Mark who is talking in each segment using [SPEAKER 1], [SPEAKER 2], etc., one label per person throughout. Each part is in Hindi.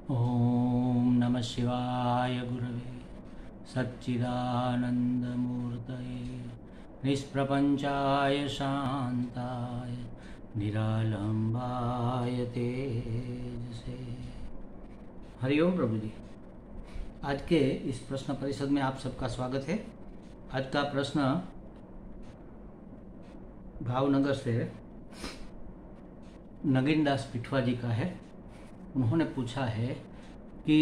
[SPEAKER 1] ओम नमः शिवाय गुरवे सच्चिदानंदमूर्तये निष्प्रपंचाय शांताय निरालंबाय तेजसे। हरिओम प्रभु जी। आज के इस प्रश्न परिषद में आप सबका स्वागत है। आज का प्रश्न भावनगर से नगीनदास पिठवा जी का है। उन्होंने पूछा है कि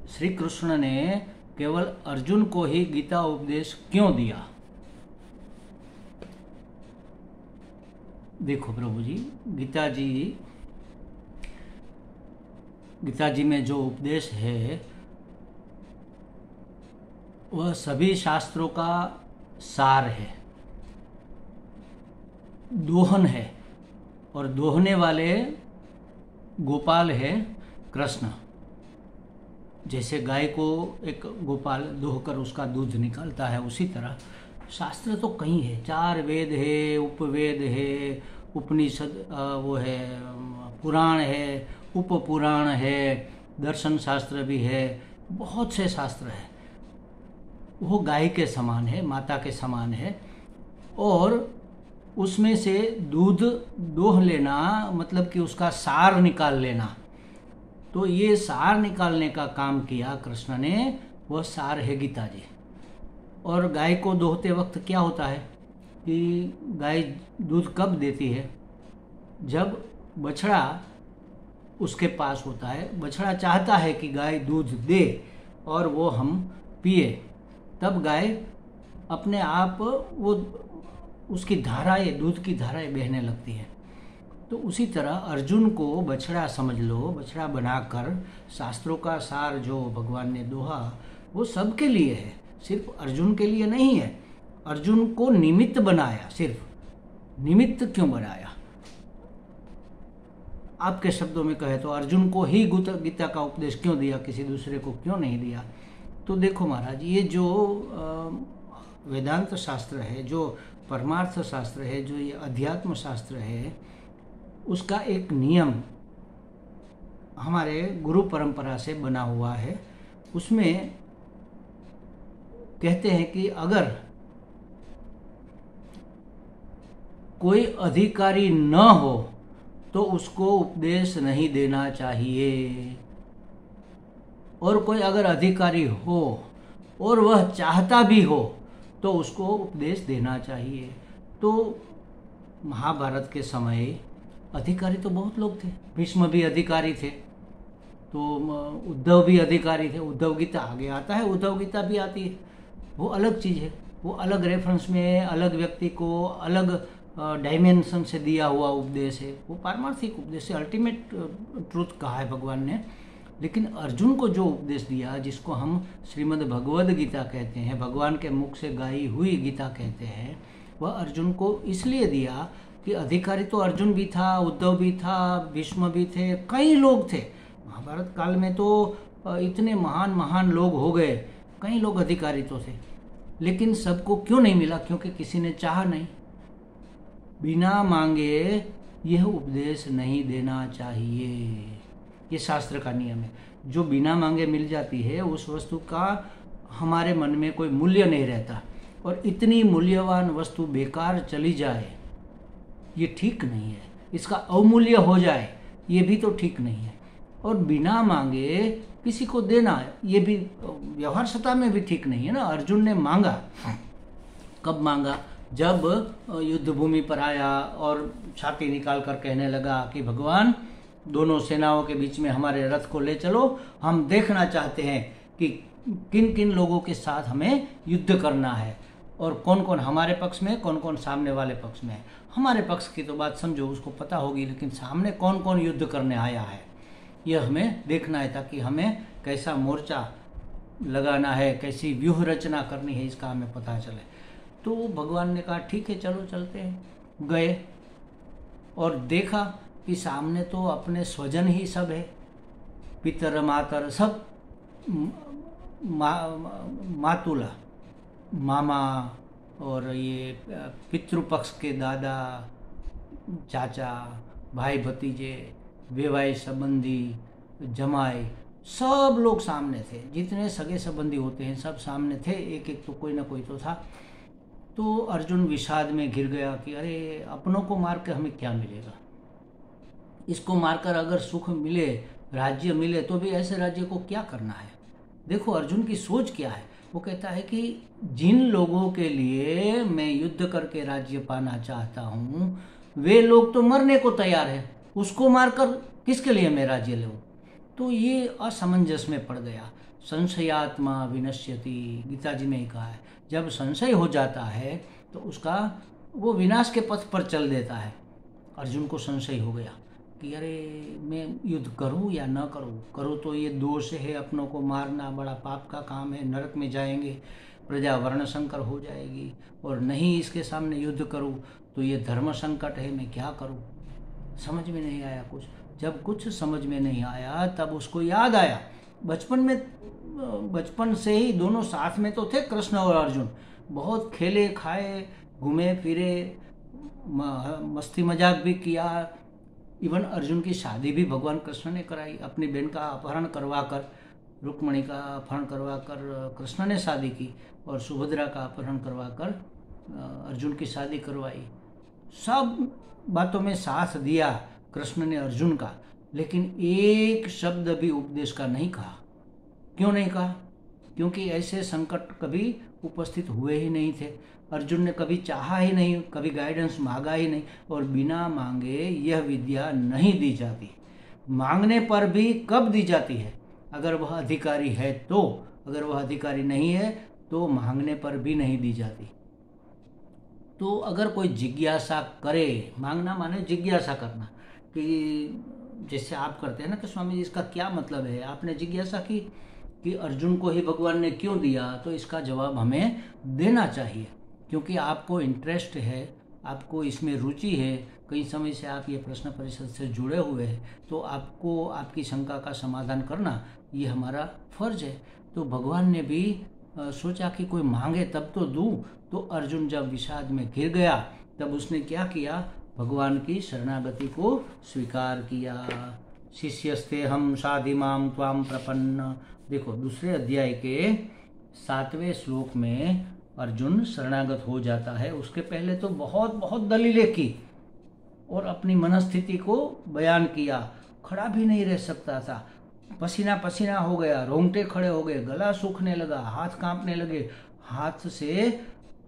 [SPEAKER 1] श्री कृष्ण ने केवल अर्जुन को ही गीता उपदेश क्यों दिया। देखो प्रभु जी, गीता जी में जो उपदेश है वह सभी शास्त्रों का सार है, दोहन है, और दोहने वाले गोपाल है कृष्ण। जैसे गाय को एक गोपाल दोहकर उसका दूध निकालता है, उसी तरह शास्त्र तो कई है। 4 वेद है, उपवेद है, उपनिषद वो है, पुराण है, उपपुराण है, दर्शन शास्त्र भी है, बहुत से शास्त्र है। वो गाय के समान है, माता के समान है। और उसमें से दूध दोह लेना मतलब कि उसका सार निकाल लेना। तो ये सार निकालने का काम किया कृष्ण ने, वह सार है गीता जी। और गाय को दोहते वक्त क्या होता है कि गाय दूध कब देती है? जब बछड़ा उसके पास होता है, बछड़ा चाहता है कि गाय दूध दे और वो हम पिए, तब गाय अपने आप वो उसकी धाराएं, दूध की धाराएं बहने लगती है। तो उसी तरह अर्जुन को बछड़ा समझ लो, बछड़ा बनाकर शास्त्रों का सार जो भगवान ने दोहा वो सबके लिए है, सिर्फ अर्जुन के लिए नहीं है। अर्जुन को निमित्त बनाया। सिर्फ निमित्त क्यों बनाया? आपके शब्दों में कहे तो अर्जुन को ही गीता का उपदेश क्यों दिया, किसी दूसरे को क्यों नहीं दिया? तो देखो महाराज, ये जो वेदांत शास्त्र है, जो परमार्थ शास्त्र है, जो ये अध्यात्म शास्त्र है, उसका एक नियम हमारे गुरु परंपरा से बना हुआ है। उसमें कहते हैं कि अगर कोई अधिकारी न हो तो उसको उपदेश नहीं देना चाहिए, और कोई अगर अधिकारी हो और वह चाहता भी हो तो उसको उपदेश देना चाहिए। तो महाभारत के समय अधिकारी तो बहुत लोग थे। भीष्म भी अधिकारी थे, तो उद्धव भी अधिकारी थे। उद्धव गीता आगे आता है, उद्धव गीता भी आती है, वो अलग चीज़ है। वो अलग रेफरेंस में, अलग व्यक्ति को अलग डायमेंशन से दिया हुआ उपदेश है। वो पारमार्थिक उपदेश है, अल्टीमेट ट्रूथ कहा है भगवान ने। लेकिन अर्जुन को जो उपदेश दिया, जिसको हम श्रीमद् भगवद गीता कहते हैं, भगवान के मुख से गाई हुई गीता कहते हैं, वह अर्जुन को इसलिए दिया कि अधिकारी तो अर्जुन भी था, उद्धव भी था, भीष्म भी थे, कई लोग थे। महाभारत काल में तो इतने महान महान लोग हो गए, कई लोग अधिकारी तो थे। लेकिन सबको क्यों नहीं मिला? क्योंकि किसी ने चाहा नहीं। बिना मांगे यह उपदेश नहीं देना चाहिए, ये शास्त्र का नियम है। जो बिना मांगे मिल जाती है उस वस्तु का हमारे मन में कोई मूल्य नहीं रहता, और इतनी मूल्यवान वस्तु बेकार चली जाए ये ठीक नहीं है। इसका अवमूल्य हो जाए ये भी तो ठीक नहीं है। और बिना मांगे किसी को देना ये भी व्यवहार सत्ता में भी ठीक नहीं है ना। अर्जुन ने मांगा, कब मांगा? जब युद्ध भूमि पर आया और छाती निकाल कर कहने लगा कि भगवान, दोनों सेनाओं के बीच में हमारे रथ को ले चलो, हम देखना चाहते हैं कि किन किन लोगों के साथ हमें युद्ध करना है, और कौन कौन हमारे पक्ष में, कौन कौन सामने वाले पक्ष में है। हमारे पक्ष की तो बात समझो, उसको पता होगी, लेकिन सामने कौन कौन युद्ध करने आया है यह हमें देखना है, ताकि हमें कैसा मोर्चा लगाना है, कैसी व्यूह रचना करनी है, इसका हमें पता चले। तो भगवान ने कहा ठीक है, चलो चलते हैं। गए और देखा कि सामने तो अपने स्वजन ही सब है, पितर मातर सब, मातुला मामा, और ये पितृपक्ष के दादा, चाचा, भाई भतीजे, वेवाई संबंधी, जमाई, सब लोग सामने थे, जितने सगे संबंधी होते हैं सब सामने थे, एक एक तो कोई ना कोई तो था। तो अर्जुन विषाद में घिर गया कि अरे अपनों को मार के हमें क्या मिलेगा, इसको मारकर अगर सुख मिले, राज्य मिले, तो भी ऐसे राज्य को क्या करना है। देखो अर्जुन की सोच क्या है, वो कहता है कि जिन लोगों के लिए मैं युद्ध करके राज्य पाना चाहता हूँ वे लोग तो मरने को तैयार है, उसको मारकर किसके लिए मैं राज्य लूँ। तो ये असमंजस में पड़ गया। संशयात्मा विनश्यति, गीता जी में ही कहा है, जब संशय हो जाता है तो उसका वो विनाश के पथ पर चल देता है। अर्जुन को संशय हो गया कि अरे मैं युद्ध करूं या न करूं, करूं तो ये दोष है, अपनों को मारना बड़ा पाप का काम है, नरक में जाएंगे, प्रजा वर्ण संकर हो जाएगी, और नहीं इसके सामने युद्ध करूं तो ये धर्म संकट है, मैं क्या करूं। समझ में नहीं आया कुछ। जब कुछ समझ में नहीं आया तब उसको याद आया, बचपन से ही दोनों साथ में तो थे, कृष्ण और अर्जुन, बहुत खेले खाए, घूमे फिरे, मस्ती मजाक भी किया। इवन अर्जुन की शादी भी भगवान कृष्ण ने कराई, अपनी बहन का अपहरण करवाकर, रुक्मणी का अपहरण करवाकर कृष्ण ने शादी की, और सुभद्रा का अपहरण करवाकर अर्जुन की शादी करवाई। सब बातों में साथ दिया कृष्ण ने अर्जुन का, लेकिन एक शब्द भी उपदेश का नहीं कहा। क्यों नहीं कहा? क्योंकि ऐसे संकट कभी उपस्थित हुए ही नहीं थे, अर्जुन ने कभी चाहा ही नहीं, कभी गाइडेंस मांगा ही नहीं, और बिना मांगे यह विद्या नहीं दी जाती। मांगने पर भी कब दी जाती है? अगर वह अधिकारी है तो, अगर वह अधिकारी नहीं है तो मांगने पर भी नहीं दी जाती। तो अगर कोई जिज्ञासा करे, मांगना माने जिज्ञासा करना, कि जैसे आप करते हैं ना कि स्वामी जी इसका क्या मतलब है, आपने जिज्ञासा की कि अर्जुन को ही भगवान ने क्यों दिया, तो इसका जवाब हमें देना चाहिए, क्योंकि आपको इंटरेस्ट है, आपको इसमें रुचि है, कई समय से आप ये प्रश्न परिषद से जुड़े हुए हैं, तो आपको आपकी शंका का समाधान करना ये हमारा फर्ज है। तो भगवान ने भी सोचा कि कोई मांगे तब तो दूं। तो अर्जुन जब विषाद में घिर गया तब उसने क्या किया, भगवान की शरणागति को स्वीकार किया। शिष्यस्ते हम साधिमाम त्वाम प्रपन्न। देखो दूसरे अध्याय के 7वें श्लोक में अर्जुन शरणागत हो जाता है। उसके पहले तो बहुत बहुत दलीलें की और अपनी मनस्थिति को बयान किया, खड़ा भी नहीं रह सकता था, पसीना पसीना हो गया, रोंगटे खड़े हो गए, गला सूखने लगा, हाथ कांपने लगे, हाथ से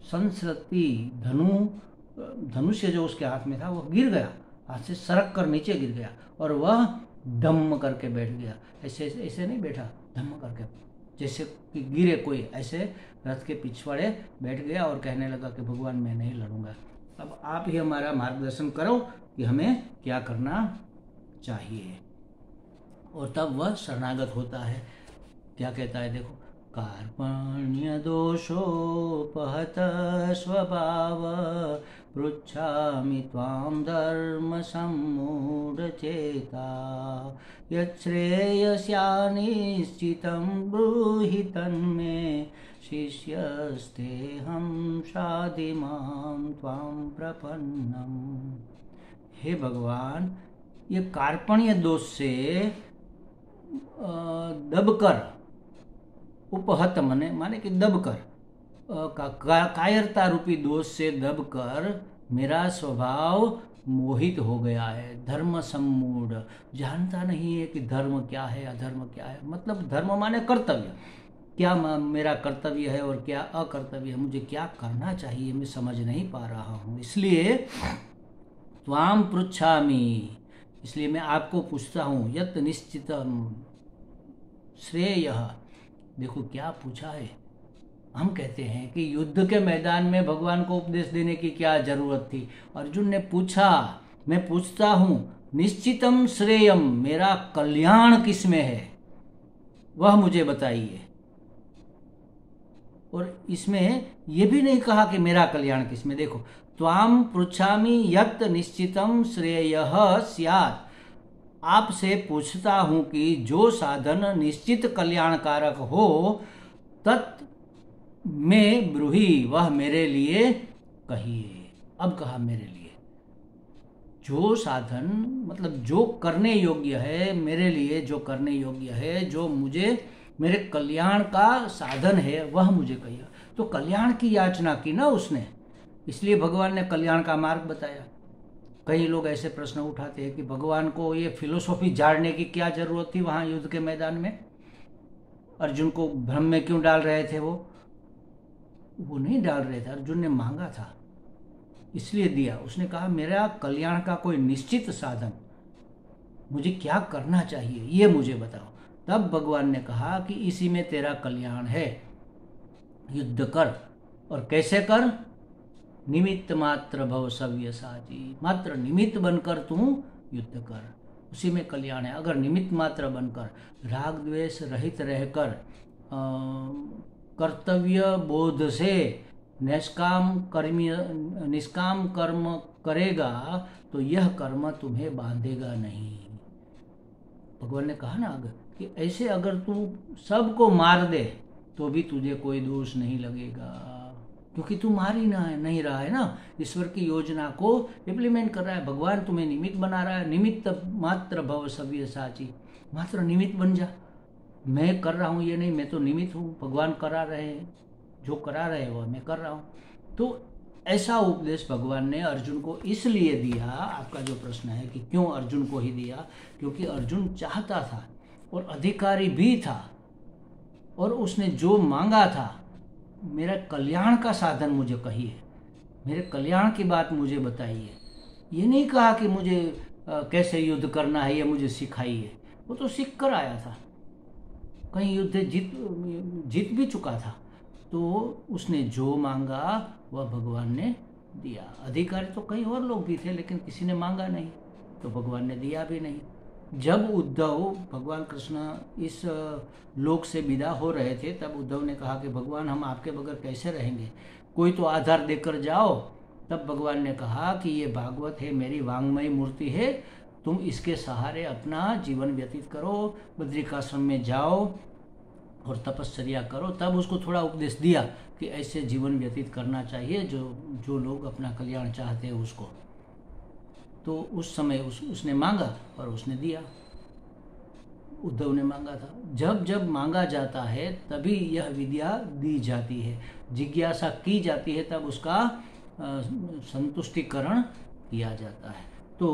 [SPEAKER 1] संस्कृति धनुष्य जो उसके हाथ में था वो गिर गया, हाथ से सरक कर नीचे गिर गया, और वह धम्म करके बैठ गया। ऐसे ऐसे नहीं बैठा, धम्म करके, जैसे कि गिरे कोई, ऐसे रथ के पिछवाड़े बैठ गया और कहने लगा कि भगवान मैं नहीं लड़ूंगा, अब आप ही हमारा मार्गदर्शन करो कि हमें क्या करना चाहिए। और तब वह शरणागत होता है। क्या कहता है देखो, कार्पण्य दोषोपहत स्वभाव पृच्छामि त्वां धर्म सम्मूढचेता यच्छ्रेयस्यानिश्चितं ब्रूहि तन्मे शिष्यस्तेऽहं शाधिमां त्वां प्रपन्नम। हे भगवान, ये कार्पण्य दोष से दबकर, उपहत माने कि दबकर, कायरता रूपी दोष से दबकर मेरा स्वभाव मोहित हो गया है। धर्म सम्मूढ़, जानता नहीं है कि धर्म क्या है अधर्म क्या है। मतलब धर्म माने कर्तव्य, क्या मेरा कर्तव्य है और क्या अकर्तव्य है, मुझे क्या करना चाहिए मैं समझ नहीं पा रहा हूँ। इसलिए त्वाम पृच्छामि, इसलिए मैं आपको पूछता हूँ, यत् निश्चितम श्रेय। देखो क्या पूछा है। हम कहते हैं कि युद्ध के मैदान में भगवान को उपदेश देने की क्या जरूरत थी। अर्जुन ने पूछा, मैं पूछता हूं, निश्चितम श्रेयम, मेरा कल्याण किसमें है वह मुझे बताइए। और इसमें यह भी नहीं कहा कि मेरा कल्याण किसमें। देखो, त्वाम पृच्छामि यत् निश्चितम श्रेयः स्यात्, आपसे पूछता हूं कि जो साधन निश्चित कल्याणकारक हो तत् में ब्रूहि, वह मेरे लिए कहिए। अब कहा मेरे लिए, जो साधन मतलब जो करने योग्य है, मेरे लिए जो करने योग्य है, जो मुझे मेरे कल्याण का साधन है, वह मुझे कहिए। तो कल्याण की याचना की ना उसने, इसलिए भगवान ने कल्याण का मार्ग बताया। कई लोग ऐसे प्रश्न उठाते हैं कि भगवान को ये फिलोसॉफी झाड़ने की क्या जरूरत थी वहां युद्ध के मैदान में, अर्जुन को भ्रम में क्यों डाल रहे थे। वो नहीं डाल रहे थे, अर्जुन ने मांगा था इसलिए दिया। उसने कहा मेरा कल्याण का कोई निश्चित साधन, मुझे क्या करना चाहिए ये मुझे बताओ। तब भगवान ने कहा कि इसी में तेरा कल्याण है, युद्ध कर। और कैसे कर? निमित्त मात्र भव सव्यसाची, मात्र निमित्त बनकर तू युद्ध कर, उसी में कल्याण है। अगर निमित्त मात्र बनकर राग द्वेष रहित रहकर कर्तव्य बोध से निष्काम कर्म करेगा तो यह कर्म तुम्हें बांधेगा नहीं। भगवान ने कहा ना अगर कि ऐसे अगर तू सबको मार दे तो भी तुझे कोई दोष नहीं लगेगा, क्योंकि तू मार ही नहीं रहा है ना, ईश्वर की योजना को इम्प्लीमेंट कर रहा है। भगवान तुम्हें निमित्त बना रहा है। निमित्त मात्र भव सव्यसाची, मात्र निमित्त बन जा। मैं कर रहा हूँ ये नहीं, मैं तो निमित्त हूँ, भगवान करा रहे हैं, जो करा रहे हैं वह मैं कर रहा हूँ। तो ऐसा उपदेश भगवान ने अर्जुन को इसलिए दिया। आपका जो प्रश्न है कि क्यों अर्जुन को ही दिया, क्योंकि अर्जुन चाहता था और अधिकारी भी था, और उसने जो मांगा था, मेरा कल्याण का साधन मुझे कहिए, मेरे कल्याण की बात मुझे बताइए। ये नहीं कहा कि मुझे कैसे युद्ध करना है ये मुझे सिखाइए। वो तो सीख कर आया था, कहीं युद्ध जीत भी चुका था। तो उसने जो मांगा वह भगवान ने दिया। अधिकारी तो कई और लोग भी थे, लेकिन किसी ने मांगा नहीं तो भगवान ने दिया भी नहीं। जब उद्धव, भगवान कृष्ण इस लोक से विदा हो रहे थे, तब उद्धव ने कहा कि भगवान हम आपके बगैर कैसे रहेंगे, कोई तो आधार देकर जाओ। तब भगवान ने कहा कि ये भागवत है, मेरी वांग्मयी मूर्ति है, तुम इसके सहारे अपना जीवन व्यतीत करो, बद्रिकाश्रम में जाओ और तपस्या करो। तब उसको थोड़ा उपदेश दिया कि ऐसे जीवन व्यतीत करना चाहिए जो लोग अपना कल्याण चाहते हैं उसको। तो उस समय उसने मांगा और उसने दिया, उद्धव ने मांगा था। जब जब मांगा जाता है तभी यह विद्या दी जाती है, जिज्ञासा की जाती है, तब उसका संतुष्टिकरण किया जाता है। तो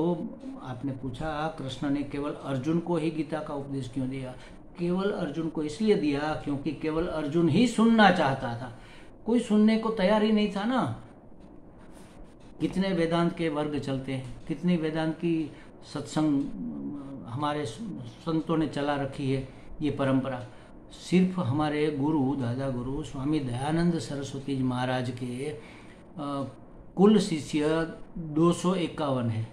[SPEAKER 1] आपने पूछा कृष्ण ने केवल अर्जुन को ही गीता का उपदेश क्यों दिया। केवल अर्जुन को इसलिए दिया क्योंकि केवल अर्जुन ही सुनना चाहता था, कोई सुनने को तैयार ही नहीं था ना। कितने वेदांत के वर्ग चलते हैं, कितनी वेदांत की सत्संग हमारे संतों ने चला रखी है। ये परंपरा सिर्फ हमारे गुरु दादा गुरु स्वामी दयानंद सरस्वती जी महाराज के कुल शिष्य 251 है,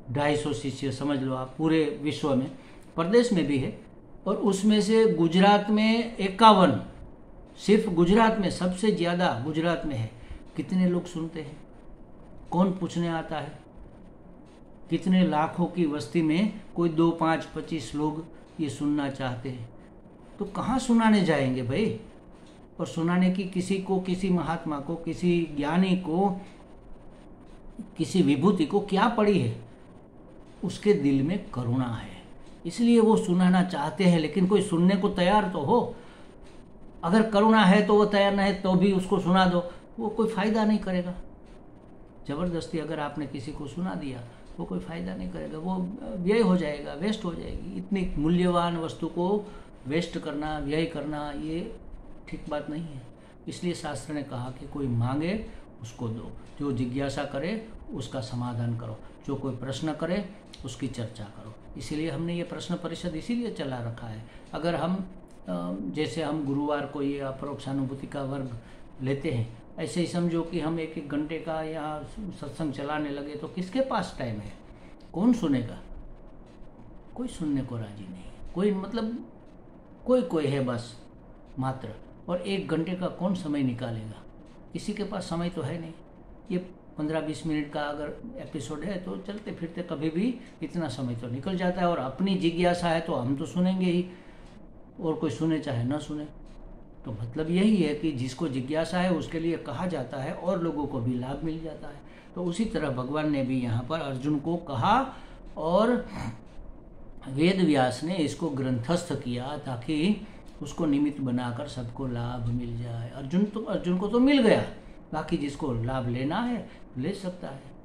[SPEAKER 1] 250 शिष्य समझ लो आप पूरे विश्व में, प्रदेश में भी है। और उसमें से गुजरात में 51, सिर्फ गुजरात में सबसे ज़्यादा गुजरात में है। कितने लोग सुनते हैं, कौन पूछने आता है? कितने लाखों की बस्ती में कोई 2, 5, 25 लोग ये सुनना चाहते हैं, तो कहाँ सुनाने जाएंगे भाई। और सुनाने की किसी को, किसी महात्मा को, किसी ज्ञानी को, किसी विभूति को क्या पड़ी है? उसके दिल में करुणा है, इसलिए वो सुनाना चाहते हैं, लेकिन कोई सुनने को तैयार तो हो। अगर करुणा है तो वो तैयार ना है तो भी उसको सुना दो, वो कोई फायदा नहीं करेगा। जबरदस्ती अगर आपने किसी को सुना दिया वो कोई फायदा नहीं करेगा, वो व्यय हो जाएगा, वेस्ट हो जाएगी। इतनी मूल्यवान वस्तु को वेस्ट करना, व्यय करना, ये ठीक बात नहीं है। इसलिए शास्त्र ने कहा कि कोई मांगे उसको दो, जो जिज्ञासा करे उसका समाधान करो, जो कोई प्रश्न करे उसकी चर्चा करो। इसीलिए हमने ये प्रश्न परिषद इसीलिए चला रखा है। अगर हम जैसे हम गुरुवार को ये अपरोक्षानुभूति का वर्ग लेते हैं, ऐसे ही समझो कि हम 1-1 घंटे का यहाँ सत्संग चलाने लगे तो किसके पास टाइम है? कौन सुनेगा? कोई सुनने को राजी नहीं, कोई मतलब कोई है बस मात्र। और 1 घंटे का कौन समय निकालेगा? किसी के पास समय तो है नहीं। ये 15-20 मिनट का अगर एपिसोड है तो चलते फिरते कभी भी इतना समय तो निकल जाता है। और अपनी जिज्ञासा है तो हम तो सुनेंगे ही, और कोई सुने चाहे ना सुने। तो मतलब यही है कि जिसको जिज्ञासा है उसके लिए कहा जाता है और लोगों को भी लाभ मिल जाता है। तो उसी तरह भगवान ने भी यहाँ पर अर्जुन को कहा और वेद व्यास ने इसको ग्रंथस्थ किया ताकि उसको निमित्त बनाकर सबको लाभ मिल जाए। अर्जुन को तो मिल गया, बाकी जिसको लाभ लेना है ले सकता है।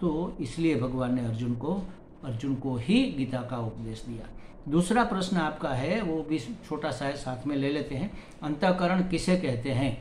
[SPEAKER 1] तो इसलिए भगवान ने अर्जुन को ही गीता का उपदेश दिया। दूसरा प्रश्न आपका है, वो भी छोटा सा है, साथ में ले लेते हैं। अंतःकरण किसे कहते हैं?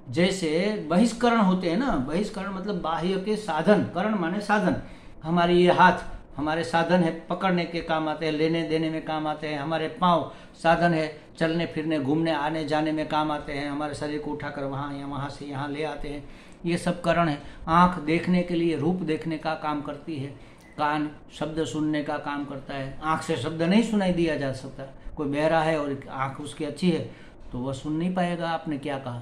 [SPEAKER 1] जैसे बहिष्करण होते हैं ना, बहिष्करण मतलब बाह्य के साधन, करण माने साधन। हमारे ये हाथ हमारे साधन है, पकड़ने के काम आते हैं, लेने देने में काम आते हैं। हमारे पाँव साधन है, चलने फिरने घूमने आने जाने में काम आते हैं। हमारे शरीर को उठाकर वहाँ या वहाँ से यहाँ ले आते हैं, ये सब करण है। आँख देखने के लिए, रूप देखने का काम करती है। कान शब्द सुनने का काम करता है। आँख से शब्द नहीं सुनाई दिया जा सकता। कोई बहरा है और आँख उसकी अच्छी है तो वह सुन नहीं पाएगा आपने क्या कहा।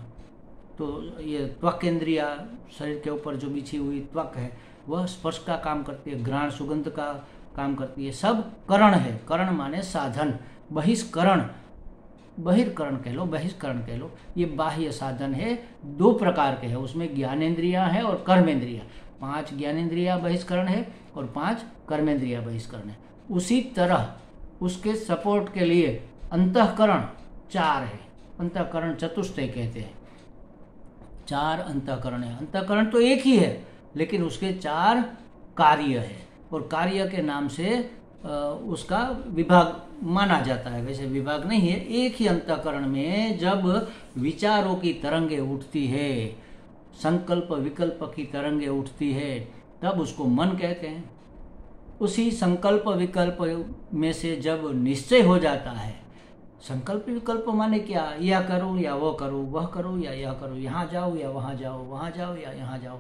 [SPEAKER 1] तो ये त्वक इंद्रिया, शरीर के ऊपर जो बिछी हुई त्वक है, वह स्पर्श का काम करती है, घ्राण सुगंध का काम करती है। सब करण है। करण माने साधन। बहिष्करण, बहिर्करण कह लो, बहिष्करण कह लो, ये बाह्य साधन है। 2 प्रकार के हैं, उसमें ज्ञानेंद्रियां है और कर्मेंद्रिया। 5 ज्ञानेंद्रिया बहिष्करण है और 5 कर्मेंद्रिया बहिष्करण है। उसी तरह उसके सपोर्ट के लिए अंतःकरण 4 है। अंतःकरण चतुष्टय कहते हैं। 4 अंतःकरण है। अंतःकरण तो एक ही है लेकिन उसके 4 कार्य है और कार्य के नाम से उसका विभाग माना जाता है। वैसे विभाग नहीं है, एक ही अंतःकरण में जब विचारों की तरंगे उठती है, संकल्प विकल्प की तरंगे उठती है, तब उसको मन कहते हैं। उसी संकल्प विकल्प में से जब निश्चय हो जाता है, संकल्प विकल्प माने क्या, यह करूं या वो करूं, वह करूं या यह करूं, यहाँ जाओ या वहाँ जाओ, वहाँ जाओ या यहाँ जाओ,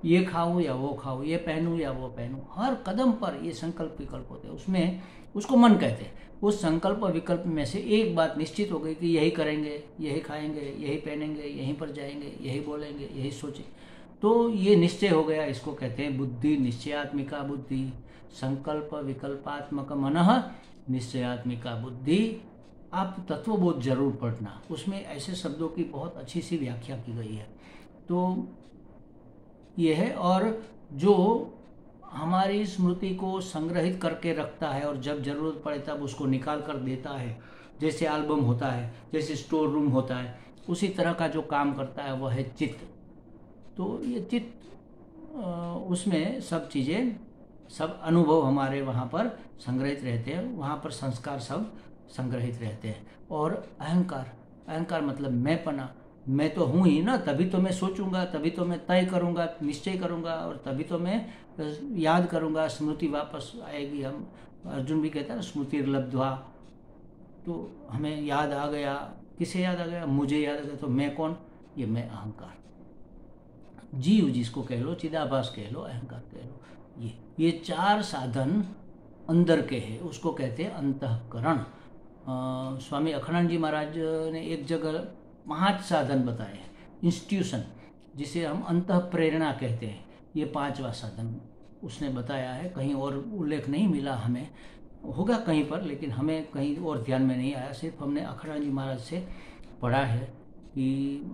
[SPEAKER 1] ये खाऊं या वो खाऊं, ये पहनूं या वो पहनूं, हर कदम पर ये संकल्प विकल्प होते हैं। उसमें उसको मन कहते हैं। उस संकल्प विकल्प में से एक बात निश्चित हो गई कि यही करेंगे, यही खाएंगे, यही पहनेंगे, यहीं पर जाएंगे, यही बोलेंगे, यही सोचे, तो ये निश्चय हो गया। इसको कहते हैं बुद्धि, निश्चयात्मिका बुद्धि। संकल्प विकल्पात्मक मनः निश्चयात्मिका बुद्धि। आप तत्वबोध जरूर पढ़ना, उसमें ऐसे शब्दों की बहुत अच्छी सी व्याख्या की गई है। तो ये है, और जो हमारी स्मृति को संग्रहित करके रखता है और जब जरूरत पड़े तब उसको निकाल कर देता है, जैसे एल्बम होता है, जैसे स्टोर रूम होता है, उसी तरह का जो काम करता है वह है चित्त। तो ये चित्त, उसमें सब चीज़ें, सब अनुभव हमारे वहाँ पर संग्रहित रहते हैं, वहाँ पर संस्कार सब संग्रहित रहते हैं। और अहंकार, अहंकार मतलब मैंपना, मैं तो हूँ ही ना, तभी तो मैं सोचूंगा, तभी तो मैं तय करूंगा, निश्चय करूंगा, और तभी तो मैं याद करूंगा, स्मृति वापस आएगी। हम अर्जुन भी कहता है ना, स्मृति लब्ध्वा, तो हमें याद आ गया। किसे याद आ गया? मुझे याद आ गया। तो मैं कौन? ये मैं अहंकार, जीव जिसको कह लो, चिदाभास कह लो, अहंकार कह लो, ये 4 साधन अंदर के हैं, उसको कहते हैं अंतःकरण। स्वामी अखंडानंद जी महाराज ने एक जगह 5 साधन बताए हैं, इंस्टीट्यूशन, जिसे हम अंतः प्रेरणा कहते हैं। ये 5वां साधन उसने बताया है, कहीं और उल्लेख नहीं मिला हमें, होगा कहीं पर, लेकिन हमें कहीं और ध्यान में नहीं आया। सिर्फ हमने अखंडानंद जी महाराज से पढ़ा है कि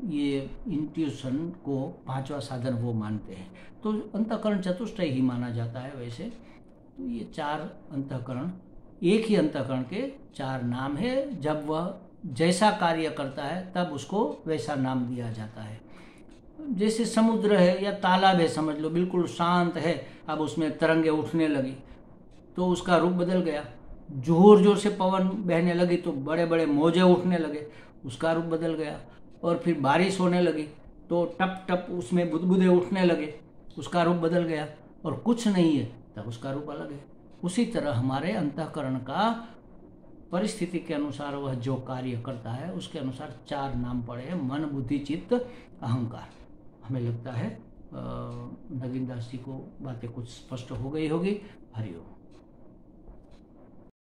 [SPEAKER 1] ये इंट्यूशन को 5वां साधन वो मानते हैं। तो अंतःकरण चतुष्टय ही माना जाता है वैसे। तो ये 4 अंतःकरण, एक ही अंतःकरण के 4 नाम है। जब वह जैसा कार्य करता है तब उसको वैसा नाम दिया जाता है। जैसे समुद्र है या तालाब है, समझ लो, बिल्कुल शांत है, अब उसमें तरंगे उठने लगी तो उसका रूप बदल गया। जोर जोर से पवन बहने लगी तो बड़े बड़े मौजे उठने लगे, उसका रूप बदल गया। और फिर बारिश होने लगी तो टप टप उसमें बुदबुदे उठने लगे, उसका रूप बदल गया। और कुछ नहीं है तब उसका रूप अलग है। उसी तरह हमारे अंतःकरण का परिस्थिति के अनुसार वह जो कार्य करता है उसके अनुसार 4 नाम पड़े हैं, मन, बुद्धि, चित्त, अहंकार। हमें लगता है नगीन दास जी को बातें कुछ स्पष्ट हो गई होगी। हरिओम।